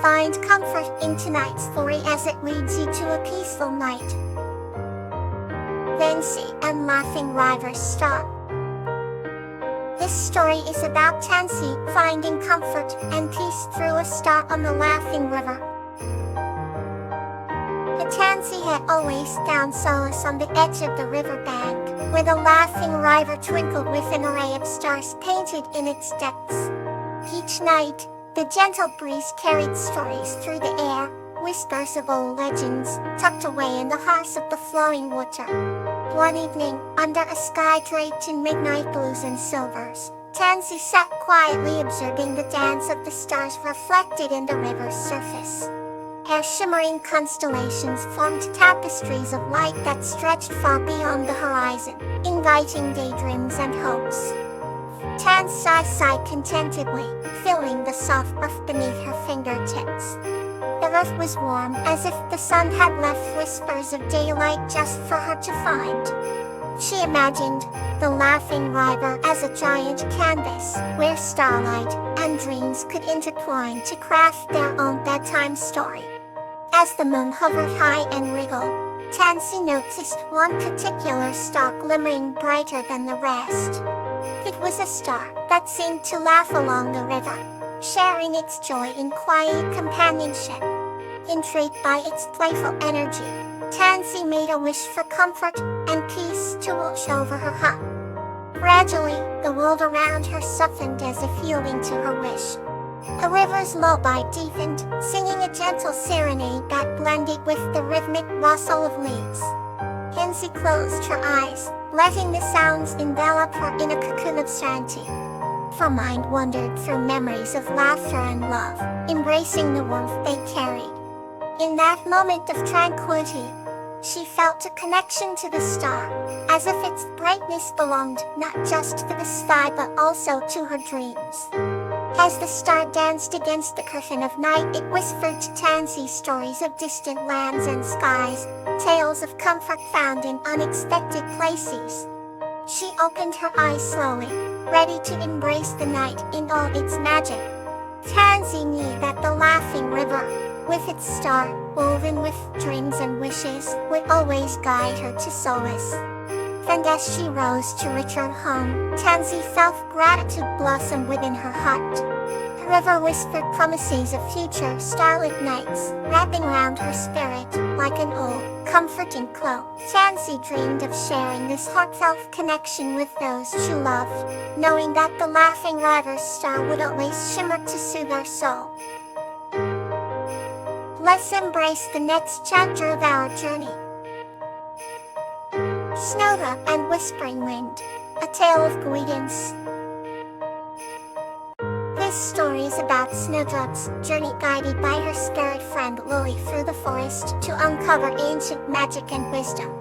Find comfort in tonight's story as it leads you to a peaceful night. Fancy and Laughing River's Star. This story is about Tansy finding comfort and peace through a star on the Laughing River. But Tansy had always found solace on the edge of the riverbank, where the laughing river twinkled with an array of stars painted in its depths. Each night, the gentle breeze carried stories through the air, whispers of old legends, tucked away in the hearts of the flowing water. One evening, under a sky draped in midnight blues and silvers, Tansy sat quietly observing the dance of the stars reflected in the river's surface. Her shimmering constellations formed tapestries of light that stretched far beyond the horizon, inviting daydreams and hopes. Tansy sighed contentedly, feeling the soft earth beneath her fingertips. The earth was warm, as if the sun had left whispers of daylight just for her to find. She imagined the laughing river as a giant canvas, where starlight and dreams could intertwine to craft their own bedtime story. As the moon hovered high and wriggled, Tansy noticed one particular star glimmering brighter than the rest. It was a star that seemed to laugh along the river, sharing its joy in quiet companionship. Intrigued by its playful energy, Tansy made a wish for comfort and peace to wash over her heart. Gradually, the world around her softened as if yielding to her wish. The river's lullaby deepened, singing a gentle serenade that blended with the rhythmic rustle of leaves. Tansy closed her eyes, letting the sounds envelop her in a cocoon of serenity. Her mind wandered through memories of laughter and love, embracing the warmth they carried. In that moment of tranquility, she felt a connection to the star, as if its brightness belonged not just to the sky but also to her dreams. As the star danced against the curtain of night, it whispered to Tansy stories of distant lands and skies, tales of comfort found in unexpected places. She opened her eyes slowly, ready to embrace the night in all its magic. Tansy knew that the laughing river, with its star, woven with dreams and wishes, would always guide her to solace. And as she rose to return home, Tansy felt gratitude blossom within her heart. The river whispered promises of future starlit nights, wrapping around her spirit like an old, comforting cloak. Tansy dreamed of sharing this heartfelt connection with those she loved, knowing that the laughing river's star would always shimmer to soothe her soul. Let's embrace the next chapter of our journey. Snowdrop and Whispering Wind, a tale of guidance. This story is about Snowdrop's journey guided by her spirit friend Lily through the forest to uncover ancient magic and wisdom.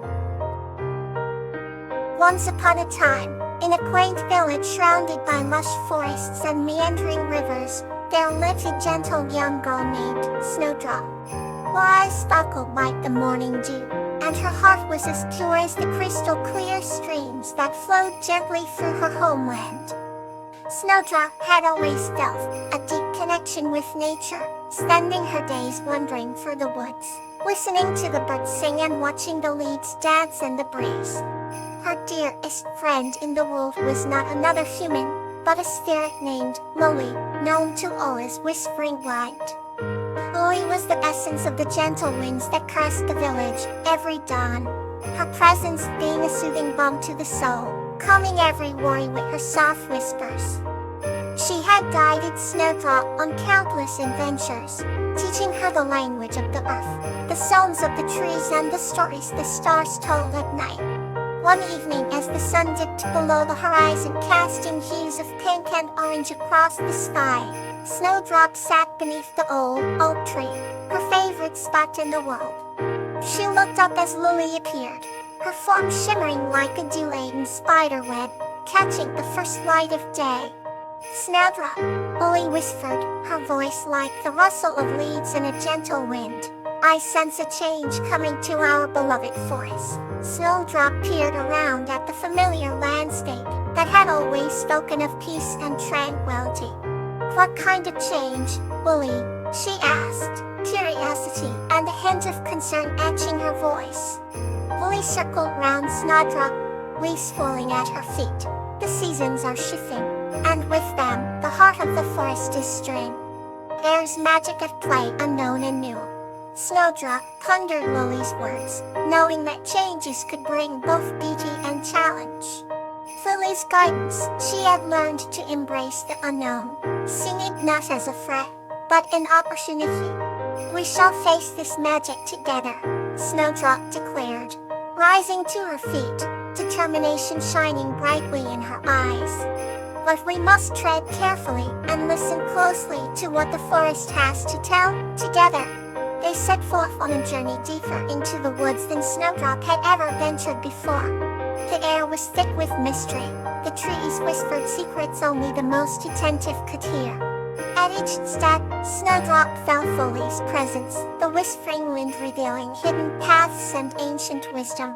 Once upon a time, in a quaint village surrounded by lush forests and meandering rivers, there lived a gentle young girl named Snowdrop. Her eyes sparkled like the morning dew, and her heart was as pure as the crystal clear streams that flowed gently through her homeland. Snowdrop had always felt a deep connection with nature, spending her days wandering through the woods, listening to the birds sing and watching the leaves dance in the breeze. Her dearest friend in the world was not another human, but a spirit named Lily, known to all as Whispering Wind. Lily was the essence of the gentle winds that caressed the village every dawn, her presence being a soothing balm to the soul, calming every worry with her soft whispers. She had guided Snowdrop on countless adventures, teaching her the language of the earth, the songs of the trees and the stories the stars told at night. One evening, as the sun dipped below the horizon, casting hues of pink and orange across the sky, Snowdrop sat beneath the old oak tree, her favorite spot in the world. She looked up as Lily appeared, her form shimmering like a dew-laden spider web, catching the first light of day. "Snowdrop," Lily whispered, her voice like the rustle of leaves in a gentle wind. "I sense a change coming to our beloved forest." Snowdrop peered around at the familiar landscape that had always spoken of peace and tranquility. "What kind of change, Lily?" she asked. trust, curiosity, and a hint of concern etching her voice. Lily circled round Snowdrop, leaves falling at her feet. The seasons are shifting, and with them, the heart of the forest is stirring. There's magic at play, unknown and new. Snowdrop pondered Lily's words, knowing that changes could bring both beauty and challenge. Through Lily's guidance, she had learned to embrace the unknown, seeing it not as a threat, but an opportunity. We shall face this magic together, Snowdrop declared, rising to her feet, determination shining brightly in her eyes. But we must tread carefully and listen closely to what the forest has to tell. Together, they set forth on a journey deeper into the woods than Snowdrop had ever ventured before. The air was thick with mystery. The trees whispered secrets only the most attentive could hear. At each step, Snowdrop felt Lily's presence, the whispering wind revealing hidden paths and ancient wisdom.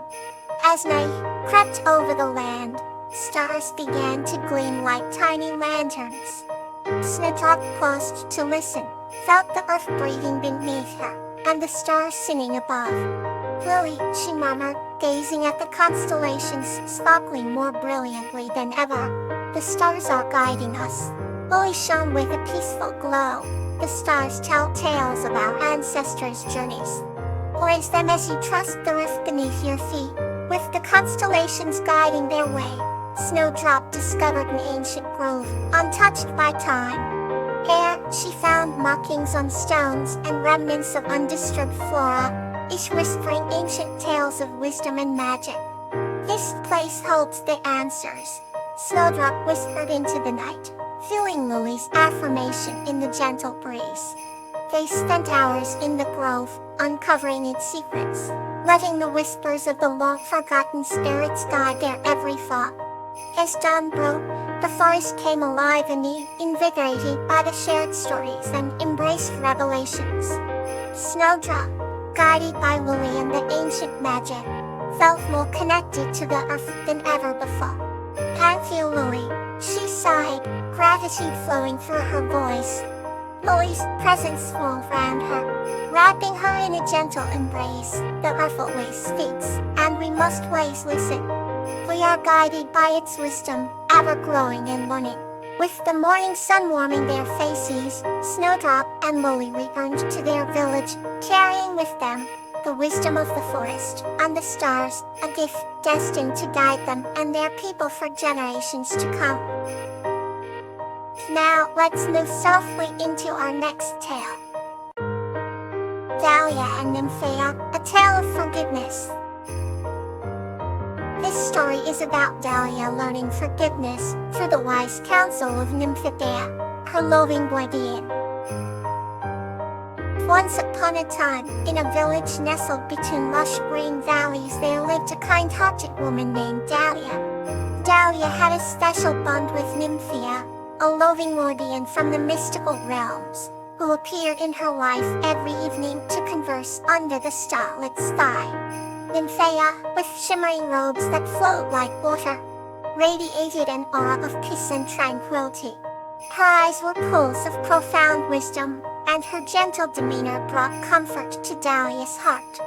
As night crept over the land, stars began to gleam like tiny lanterns. Snowdrop paused to listen, felt the earth breathing beneath her, and the stars singing above. Lily, she murmured, gazing at the constellations sparkling more brilliantly than ever. The stars are guiding us. Lily shone with a peaceful glow. The stars tell tales of our ancestors' journeys. Poise them as you trust the earth beneath your feet, with the constellations guiding their way. Snowdrop discovered an ancient grove, untouched by time. Here, she found markings on stones and remnants of undisturbed flora, each whispering ancient tales of wisdom and magic. This place holds the answers, Snowdrop whispered into the night, feeling Lily's affirmation in the gentle breeze. They spent hours in the grove, uncovering its secrets, letting the whispers of the long-forgotten spirits guide their every thought. As dawn broke, the forest came alive anew, invigorated by the shared stories and embraced revelations. Snowdrop, guided by Lily and the ancient magic, felt more connected to the earth than ever before. Thank you, Lily, she sighed, gratitude flowing through her voice. Lily's presence wove around her, wrapping her in a gentle embrace. The earth always speaks, and we must always listen. We are guided by its wisdom, ever growing and learning. With the morning sun warming their faces, Snowdrop and Lily returned to their village, carrying with them the wisdom of the forest and the stars, a gift destined to guide them and their people for generations to come. Now, let's move softly into our next tale. Dahlia and Nymphaea, a tale of forgiveness. This story is about Dahlia learning forgiveness through the wise counsel of Nymphaea, her loving guardian. Once upon a time, in a village nestled between lush green valleys, there lived a kind-hearted woman named Dahlia. Dahlia had a special bond with Nymphaea, a loving guardian from the mystical realms, who appeared in her life every evening to converse under the starlit sky. Nymphaea, with shimmering robes that flowed like water, radiated an aura of peace and tranquility. Her eyes were pools of profound wisdom, and her gentle demeanor brought comfort to Dahlia's heart.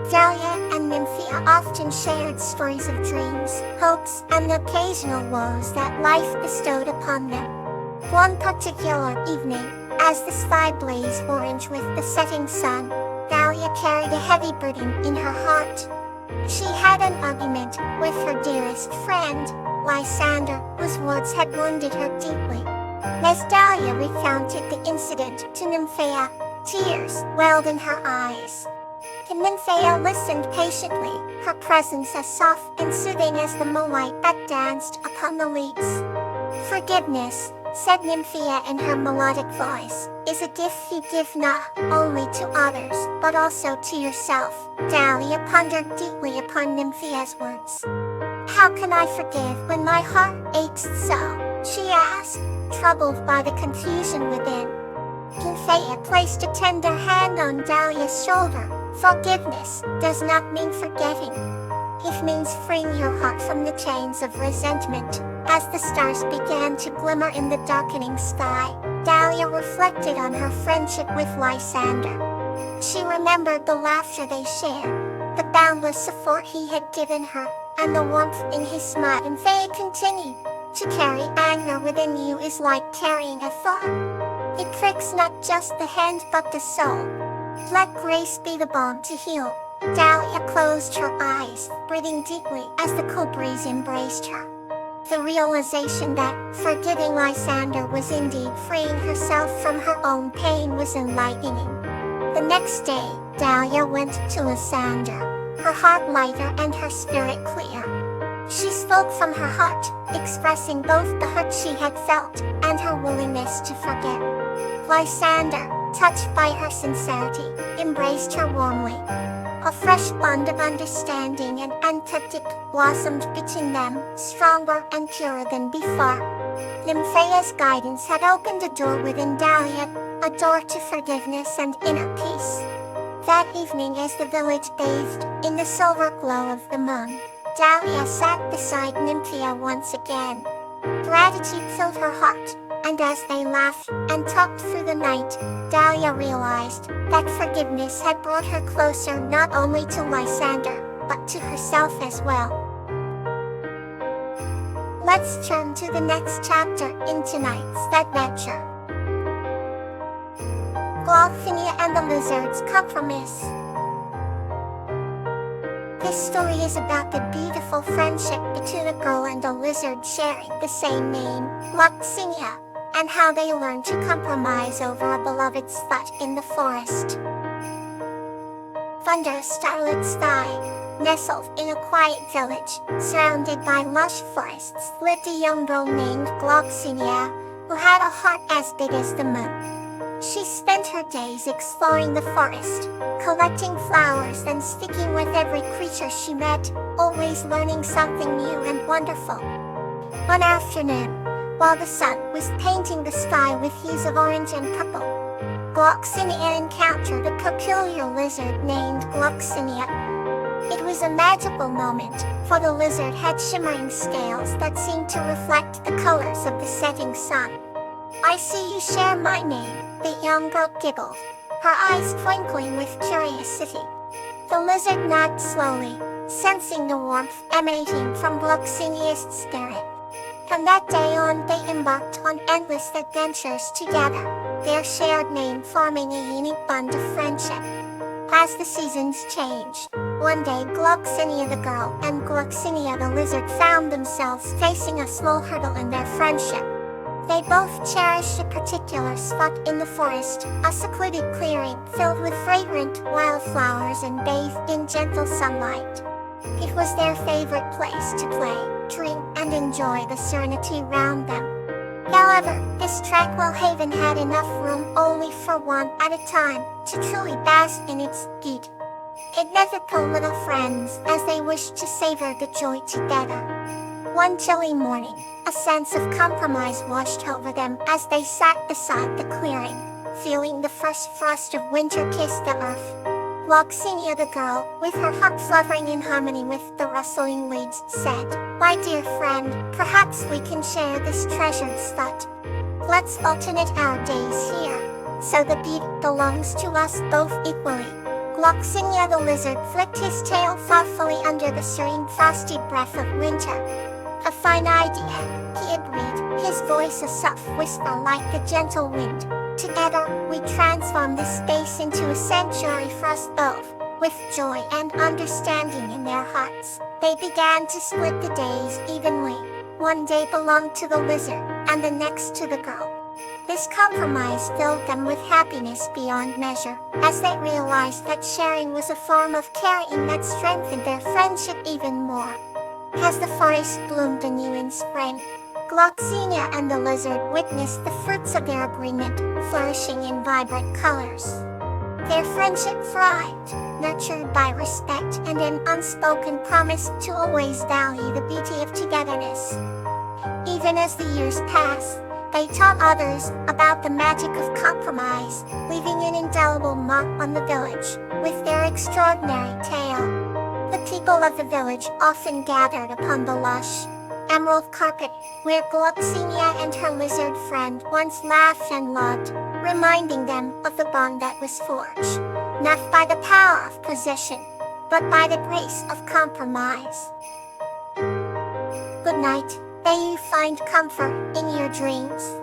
Dahlia and Nymphaea often shared stories of dreams, hopes, and the occasional woes that life bestowed upon them. One particular evening, as the sky blazed orange with the setting sun, Dahlia carried a heavy burden in her heart. She had an argument with her dearest friend, Lysander, whose words had wounded her deeply. As Dahlia recounted the incident to Nymphaea, tears welled in her eyes. Nymphaea listened patiently, her presence as soft and soothing as the moonlight that danced upon the leaves. Forgiveness, said Nymphaea in her melodic voice, is a gift you give not only to others, but also to yourself. Dahlia pondered deeply upon Nymphaea's words. How can I forgive when my heart aches so? She asked, troubled by the confusion within. Nymphaea placed a tender hand on Dahlia's shoulder. Forgiveness does not mean forgetting. It means freeing your heart from the chains of resentment. As the stars began to glimmer in the darkening sky, Dahlia reflected on her friendship with Lysander. She remembered the laughter they shared, the boundless support he had given her, and the warmth in his smile. And they continued, "To carry anger within you is like carrying a thorn. It pricks not just the hand but the soul. Let grace be the balm to heal." Dahlia closed her eyes, breathing deeply as the cool breeze embraced her. The realization that forgiving Lysander was indeed freeing herself from her own pain was enlightening. The next day, Dahlia went to Lysander, her heart lighter and her spirit clear. She spoke from her heart, expressing both the hurt she had felt and her willingness to forget. Lysander, touched by her sincerity, embraced her warmly. A fresh bond of understanding and empathy blossomed between them, stronger and purer than before. Nymphaea's guidance had opened a door within Dahlia, a door to forgiveness and inner peace. That evening, as the village bathed in the silver glow of the moon, Dahlia sat beside Nymphaea once again. Gratitude filled her heart, and as they laughed and talked through the night, Dahlia realized that forgiveness had brought her closer not only to Lysander, but to herself as well. Let's turn to the next chapter in tonight's adventure. Glaucinia and the Lizard's Compromise. This story is about the beautiful friendship between a girl and a lizard sharing the same name, Glaucinia, and how they learn to compromise over a beloved spot in the forest. Under a starlit sky, nestled in a quiet village, surrounded by lush forests, lived a young girl named Glaucinia, who had a heart as big as the moon. She spent her days exploring the forest, collecting flowers and speaking with every creature she met, always learning something new and wonderful. One afternoon, while the sun was painting the sky with hues of orange and purple, Glaucinia encountered a peculiar lizard named Glaucinia. It was a magical moment, for the lizard had shimmering scales that seemed to reflect the colors of the setting sun. "I see you share my name," the young girl giggled, her eyes twinkling with curiosity. The lizard nodded slowly, sensing the warmth emanating from Glaucinia's spirit. From that day on, they embarked on endless adventures together, their shared name forming a unique bond of friendship. As the seasons changed, one day Glaucinia the girl and Glaucinia the lizard found themselves facing a small hurdle in their friendship. They both cherished a particular spot in the forest, a secluded clearing filled with fragrant wildflowers and bathed in gentle sunlight. It was their favorite place to play, dream, and enjoy the serenity around them. However, this tranquil haven had enough room only for one at a time to truly bask in its beauty. It never pulled little friends as they wished to savor the joy together. One chilly morning, a sense of compromise washed over them as they sat beside the clearing, feeling the first frost of winter kiss the earth. Glaucinia the girl, with her heart fluttering in harmony with the rustling leaves, said, "My dear friend, perhaps we can share this treasured spot. Let's alternate our days here, so the beauty belongs to us both equally." Glaucinia the lizard flicked his tail thoughtfully under the serene frosty breath of winter. "A fine idea," he agreed, his voice a soft whisper like the gentle wind. Together, we transform this space into a sanctuary for us both. With joy and understanding in their hearts, they began to split the days evenly. One day belonged to the lizard, and the next to the girl. This compromise filled them with happiness beyond measure, as they realized that sharing was a form of caring that strengthened their friendship even more. As the forest bloomed anew in spring, Glaucinia and the lizard witnessed the fruits of their agreement, flourishing in vibrant colors. Their friendship thrived, nurtured by respect and an unspoken promise to always value the beauty of togetherness. Even as the years passed, they taught others about the magic of compromise, leaving an indelible mark on the village with their extraordinary tale. The people of the village often gathered upon the lush, emerald carpet, where Gloxinia and her lizard friend once laughed and loved, reminding them of the bond that was forged, not by the power of possession, but by the grace of compromise. Good night. May you find comfort in your dreams.